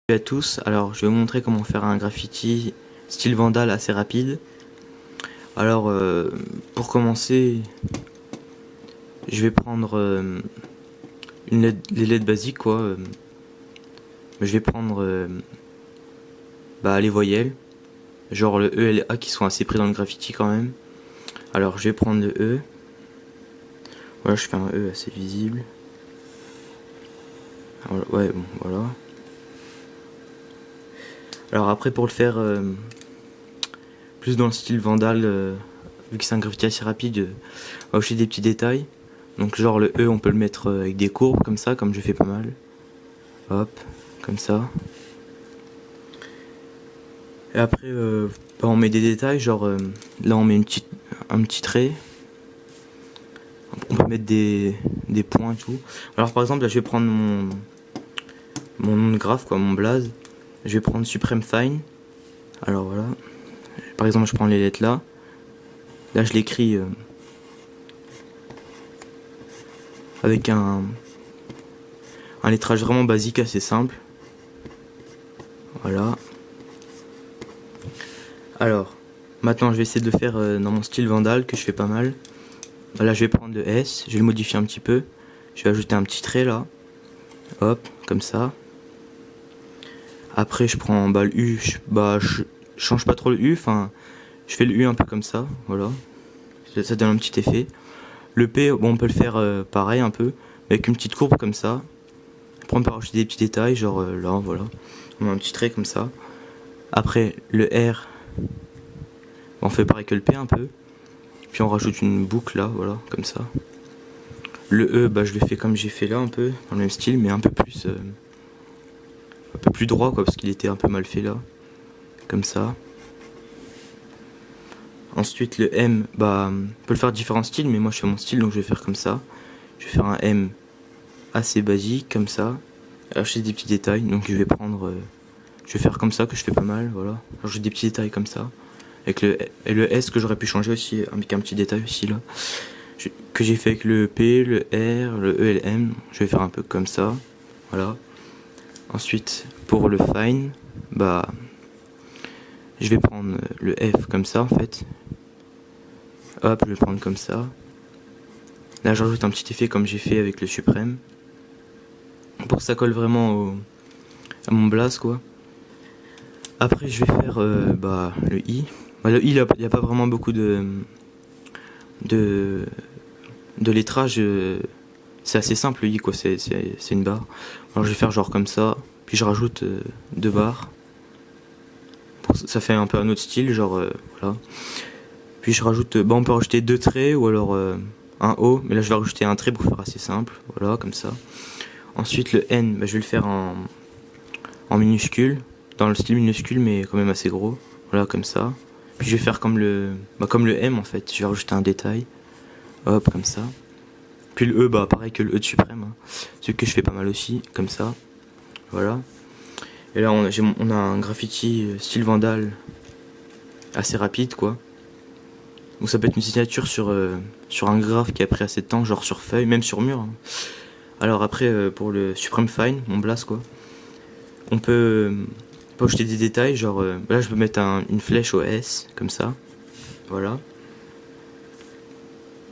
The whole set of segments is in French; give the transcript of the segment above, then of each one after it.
Salut à tous, alors je vais vous montrer comment faire un graffiti style Vandal assez rapide. Alors pour commencer, je vais prendre les lettres basiques quoi. Je vais prendre les voyelles, genre le E et le A qui sont assez pris dans le graffiti quand même. Alors je vais prendre le E, voilà, je fais un E assez visible. Alors, ouais, bon, voilà. Alors après pour le faire plus dans le style Vandal, vu que c'est un graffiti assez rapide, on va aussi des petits détails. Donc genre le E on peut le mettre avec des courbes comme ça, comme je fais pas mal. Hop, comme ça. Et après on met des détails, genre là on met un petit trait. On peut mettre des points et tout. Alors par exemple là je vais prendre mon nom de graphe quoi, mon blaze. Je vais prendre Supreme Fine. Alors voilà. Par exemple je prends les lettres là. Là je l'écris avec un lettrage vraiment basique, assez simple. Voilà. Alors, maintenant je vais essayer de le faire dans mon style Vandal que je fais pas mal. Là je vais prendre le S, je vais le modifier un petit peu. Je vais ajouter un petit trait là. Hop, comme ça. Après je prends le U, je change pas trop le U, enfin je fais le U un peu comme ça, voilà. Ça donne un petit effet. Le P, bon on peut le faire pareil un peu, avec une petite courbe comme ça. Après on peut rajouter des petits détails, genre là, voilà. On met un petit trait comme ça. Après le R, on fait pareil que le P un peu. Puis on rajoute une boucle là, voilà, comme ça. Le E, je le fais comme j'ai fait là un peu, dans le même style, mais un peu plus droit quoi, parce qu'il était un peu mal fait là. Comme ça. Ensuite le M, on peut le faire différents styles, mais moi je fais mon style, donc je vais faire comme ça. Je vais faire un M assez basique, comme ça. Acheter des petits détails, donc je vais prendre... je vais faire comme ça, que je fais pas mal, voilà. Rajouter des petits détails comme ça. Et le S que j'aurais pu changer aussi, avec un petit détail aussi là. Que j'ai fait avec le P, le R, le E et le M. Je vais faire un peu comme ça, voilà. Ensuite, pour le Fine, je vais prendre le F comme ça en fait. Hop, je vais prendre comme ça. Là, j'ajoute un petit effet comme j'ai fait avec le Suprême. Pour que ça colle vraiment à mon blaze, quoi. Après, je vais faire le I. Le I, il n'y a pas vraiment beaucoup de lettrage. C'est assez simple, le I, quoi. C'est une barre. Alors, je vais faire genre comme ça. Puis, je rajoute 2 barres. Ça fait un peu un autre style, genre voilà. Puis je rajoute, on peut rajouter 2 traits ou alors un O, mais là je vais rajouter un trait pour faire assez simple, voilà, comme ça. Ensuite le N, je vais le faire en minuscule, dans le style minuscule mais quand même assez gros, voilà, comme ça. Puis je vais faire comme le M en fait, je vais rajouter un détail, hop, comme ça. Puis le E, pareil que le E de Suprême, hein. Celui que je fais pas mal aussi, comme ça, voilà. Et là on a un graffiti style Vandal assez rapide quoi. Donc ça peut être une signature sur un graphe qui a pris assez de temps, genre sur feuille, même sur mur, hein. Alors après pour le Supreme Fine, mon blast quoi, on peut ajouter des détails, genre là je peux mettre une flèche au S, comme ça, voilà.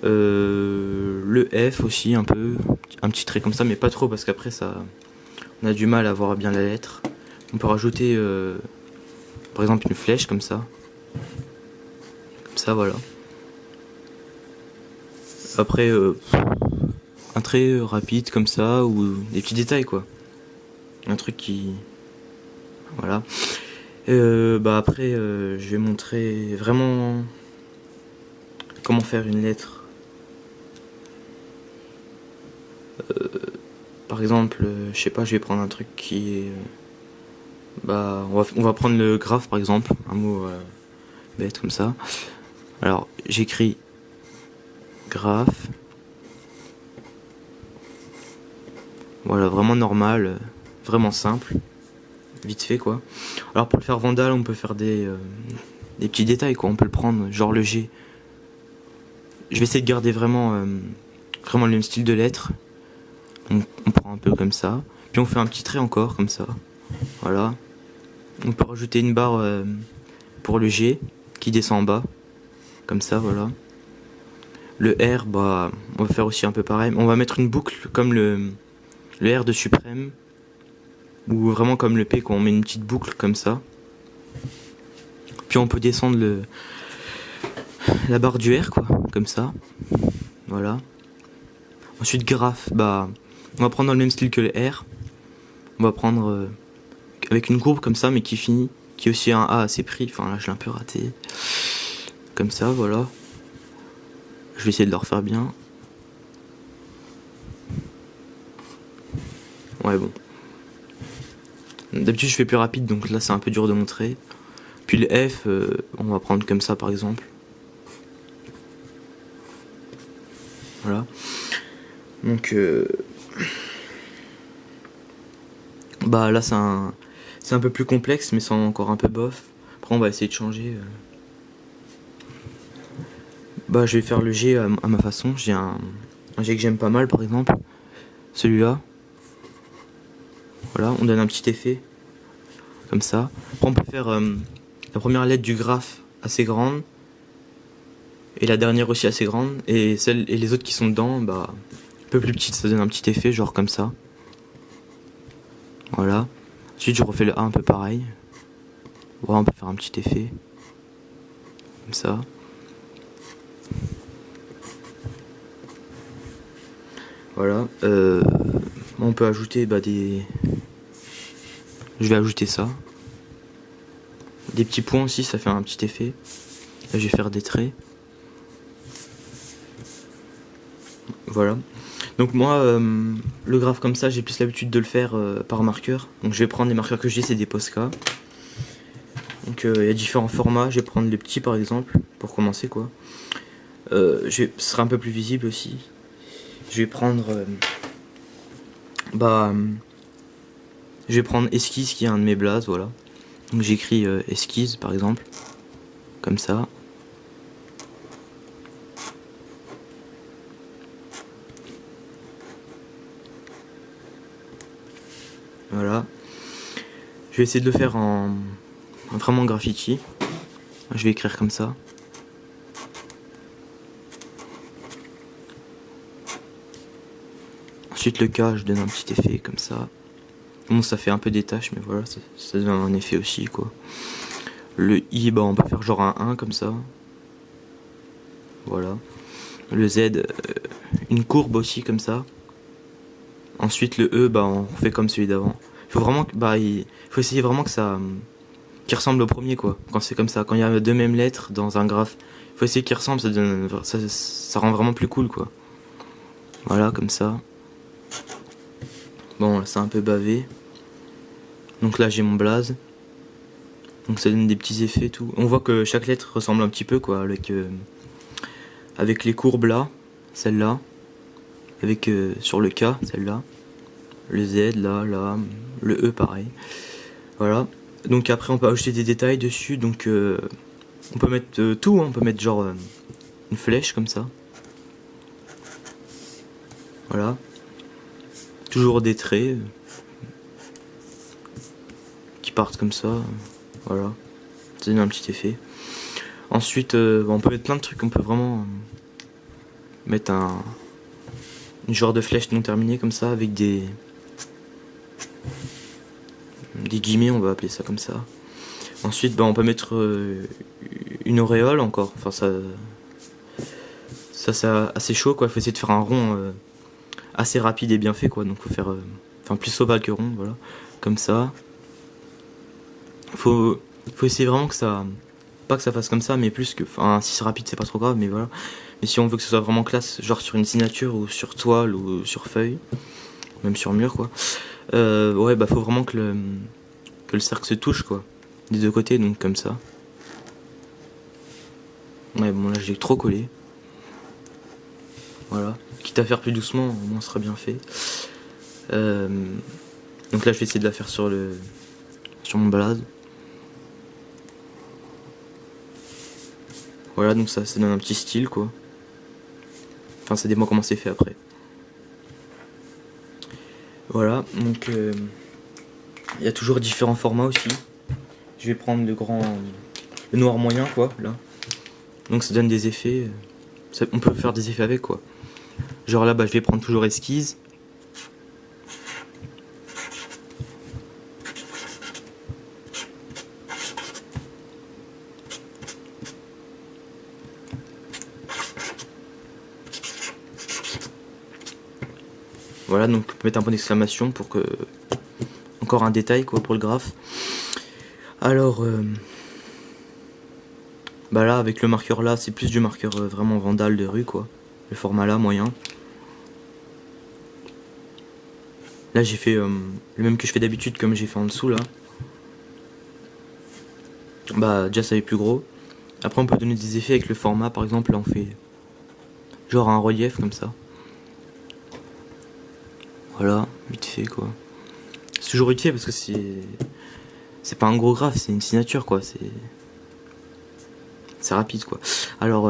Le F aussi un peu, un petit trait comme ça, mais pas trop parce qu'après on a du mal à voir bien la lettre. On peut rajouter par exemple une flèche comme ça, voilà. Après un trait rapide comme ça, ou des petits détails quoi, un truc qui, voilà. Après je vais montrer vraiment comment faire une lettre. Par exemple je sais pas, je vais prendre un truc qui est on va prendre le graphe par exemple, un mot bête comme ça. Alors j'écris graphe, voilà, vraiment normal, vraiment simple, vite fait quoi. Alors pour le faire Vandal, on peut faire des petits détails quoi, on peut le prendre genre le G. Je vais essayer de garder vraiment le même style de lettre. On prend un peu comme ça, puis on fait un petit trait encore comme ça, Voilà. On peut rajouter une barre pour le G qui descend en bas. Comme ça, voilà. Le R, bah, on va faire aussi un peu pareil. On va mettre une boucle comme le R de suprême. Ou vraiment comme le P, quand on met une petite boucle comme ça. Puis on peut descendre la barre du R, quoi. Comme ça. Voilà. Ensuite, graphe, bah, on va prendre dans le même style que le R. On va prendre avec une courbe comme ça, mais qui finit, qui est aussi un A assez pris. Enfin, là, je l'ai un peu raté. Comme ça, voilà. Je vais essayer de le refaire bien. Ouais, bon. D'habitude, je fais plus rapide, donc là, c'est un peu dur de montrer. Puis le F, on va prendre comme ça, par exemple. Voilà. Donc, bah là, c'est un peu plus complexe, mais c'est encore un peu bof. Après, on va essayer de changer. Bah, je vais faire le G à ma façon. J'ai un G que j'aime pas mal, par exemple. Celui-là. Voilà, on donne un petit effet. Comme ça. Après, on peut faire la première lettre du graphe assez grande. Et la dernière aussi assez grande. Et les autres qui sont dedans, bah, un peu plus petites. Ça donne un petit effet, genre comme ça. Voilà. Ensuite, je refais le A un peu pareil. Voilà, on peut faire un petit effet. Comme ça. Voilà. On peut ajouter des... Je vais ajouter ça. Des petits points aussi, ça fait un petit effet. Là, je vais faire des traits. Voilà. Donc moi, le graphe comme ça, j'ai plus l'habitude de le faire par marqueur. Donc je vais prendre les marqueurs que j'ai, c'est des Posca. Donc il y a différents formats. Je vais prendre les petits par exemple, pour commencer quoi. Ce sera un peu plus visible aussi. Je vais prendre... je vais prendre Esquisse qui est un de mes blazes, voilà. Donc j'écris Esquisse par exemple. Comme ça. Voilà. Je vais essayer de le faire en vraiment graffiti. Je vais écrire comme ça. Ensuite le K, je donne un petit effet comme ça. Bon, ça fait un peu des taches, mais voilà, ça donne un effet aussi quoi. Le I, bah on peut faire genre un 1 comme ça. Voilà. Le Z, une courbe aussi comme ça. Ensuite le E, bah on fait comme celui d'avant. Il faut vraiment, il faut essayer vraiment que ça, qui ressemble au premier quoi. Quand c'est comme ça, quand il y a deux mêmes lettres dans un graphe, il faut essayer qu'ils ressemblent, ça rend vraiment plus cool quoi. Voilà, comme ça. Bon, là c'est un peu bavé. Donc là j'ai mon blaze. Donc ça donne des petits effets et tout. On voit que chaque lettre ressemble un petit peu quoi, avec les courbes là, celle-là, avec sur le K, celle-là, le Z là, le E pareil. Voilà. Donc après on peut ajouter des détails dessus, donc on peut mettre tout, hein. On peut mettre genre une flèche comme ça. Voilà. Toujours des traits qui partent comme ça. Voilà. Ça donne un petit effet. Ensuite, on peut mettre plein de trucs. On peut vraiment mettre une genre de flèche non terminée comme ça avec des guillemets, on va appeler ça comme ça. Ensuite, on peut mettre une auréole encore. Enfin, ça c'est assez chaud quoi. Faut essayer de faire un rond assez rapide et bien fait quoi. Donc faut faire plus ovale que rond, voilà. Comme ça. Faut essayer vraiment que ça, pas que ça fasse comme ça, mais plus que, si c'est rapide c'est pas trop grave, mais voilà. Mais si on veut que ce soit vraiment classe, genre sur une signature ou sur toile ou sur feuille, même sur mur quoi. Ouais, faut vraiment que le cercle se touche quoi, des deux côtés, donc comme ça. Ouais, bon là j'ai trop collé. Voilà. Quitte à faire plus doucement, au moins ce sera bien fait. Donc là je vais essayer de la faire sur mon blaze. Voilà, donc ça donne un petit style quoi. Enfin, ça dépend comment c'est fait après. Voilà, donc Il y a toujours différents formats aussi. Je vais prendre le noir moyen quoi, là. Donc ça donne des effets. On peut faire des effets avec quoi. Genre là, je vais prendre toujours esquisse. Voilà, donc on peut mettre un point d'exclamation pour que... Encore un détail quoi pour le graphe. Alors, là avec le marqueur là, c'est plus du marqueur vraiment Vandal de rue quoi. Le format là, moyen. Là j'ai fait le même que je fais d'habitude comme j'ai fait en dessous là. Déjà ça est plus gros. Après on peut donner des effets avec le format, par exemple là on fait genre un relief comme ça. Voilà, vite fait quoi. C'est toujours vite fait parce que c'est pas un gros graphe, c'est une signature quoi, c'est rapide quoi. Alors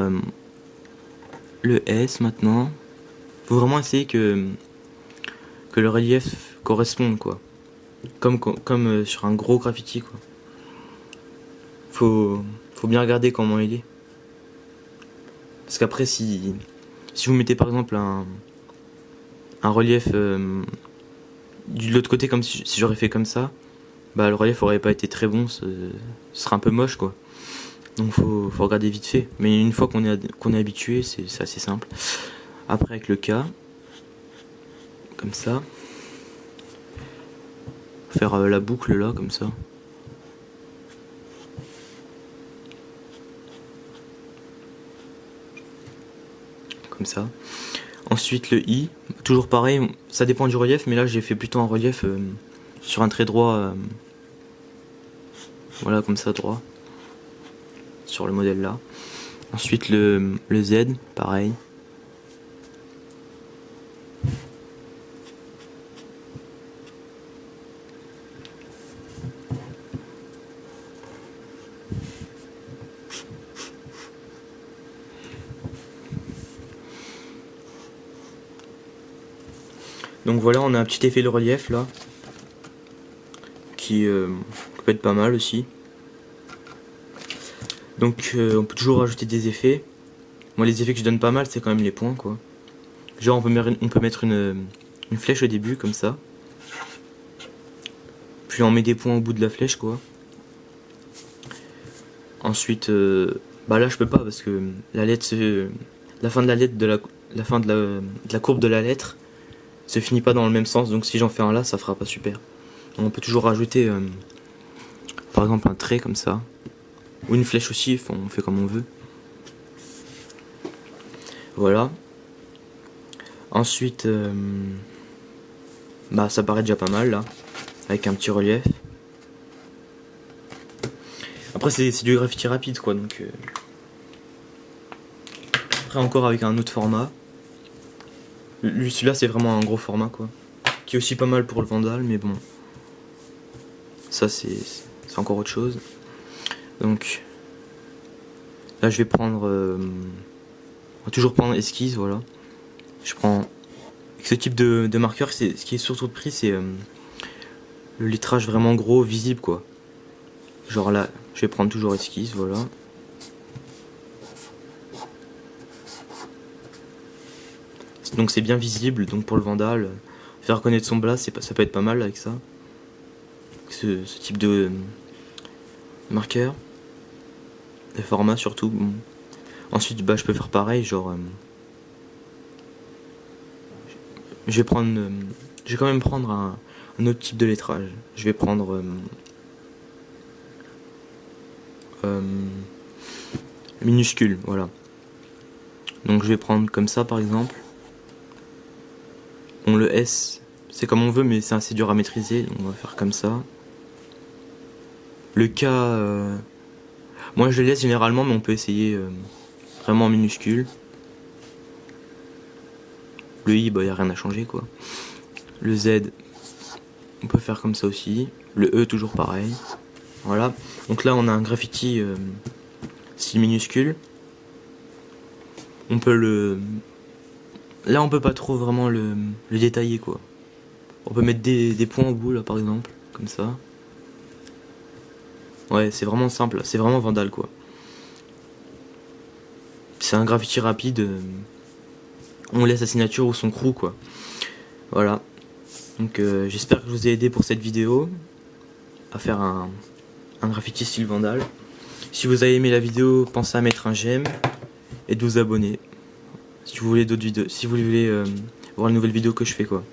le S maintenant, faut vraiment essayer que le relief corresponde quoi. Comme sur un gros graffiti quoi. Faut bien regarder comment il est. Parce qu'après si vous mettez par exemple un relief de l'autre côté comme si j'aurais fait comme ça, le relief aurait pas été très bon, ce serait un peu moche quoi. Donc faut regarder vite fait. Mais une fois qu'on est habitué, c'est assez simple. Après avec le K, comme ça, faire la boucle là comme ça. Comme ça. Ensuite le I, toujours pareil, ça dépend du relief, mais là j'ai fait plutôt un relief sur un trait droit, voilà comme ça droit, sur le modèle là. Ensuite le Z, pareil. Donc voilà, on a un petit effet de relief là, qui peut être pas mal aussi. Donc on peut toujours rajouter des effets. Moi les effets que je donne pas mal, c'est quand même les points quoi. Genre on peut mettre une flèche au début comme ça. Puis on met des points au bout de la flèche quoi. Ensuite là je peux pas parce que la lettre la fin de la lettre la fin de la courbe de la lettre se finit pas dans le même sens, donc si j'en fais un là, ça fera pas super. Donc on peut toujours rajouter par exemple un trait comme ça, ou une flèche aussi, on fait comme on veut. Voilà. Ensuite ça paraît déjà pas mal là, avec un petit relief. Après c'est du graffiti rapide quoi, donc après encore avec un autre format. Celui-là c'est vraiment un gros format quoi, qui est aussi pas mal pour le Vandal, mais bon, ça c'est encore autre chose. Donc là je vais prendre on va toujours prendre esquisse, voilà. Je prends avec ce type de marqueur, ce qui est surtout pris, c'est le lettrage vraiment gros, visible quoi. Genre là je vais prendre toujours esquisse, voilà. Donc c'est bien visible, donc pour le Vandal, faire reconnaître son blast, ça peut être pas mal avec ça. Ce type de marqueur, de format surtout. Bon. Ensuite je peux faire pareil, genre je vais quand même prendre un autre type de lettrage. Je vais prendre minuscule, voilà. Donc je vais prendre comme ça par exemple. Bon, le S, c'est comme on veut, mais c'est assez dur à maîtriser, donc on va faire comme ça. Le K, moi je le laisse généralement, mais on peut essayer vraiment en minuscule. Le I, y a rien à changer quoi. Le Z, on peut faire comme ça aussi. Le E, toujours pareil. Voilà. Donc là, on a un graffiti style minuscule. On peut on peut pas trop vraiment le détailler quoi. On peut mettre des points au bout là par exemple, comme ça. Ouais, c'est vraiment simple, c'est vraiment Vandal quoi. C'est un graffiti rapide, on laisse sa signature ou son crew quoi. Voilà, donc j'espère que je vous ai aidé pour cette vidéo à faire un graffiti style Vandal. Si vous avez aimé la vidéo, pensez à mettre un j'aime et de vous abonner. Si vous voulez d'autres vidéos, si vous voulez voir les nouvelles vidéos que je fais quoi.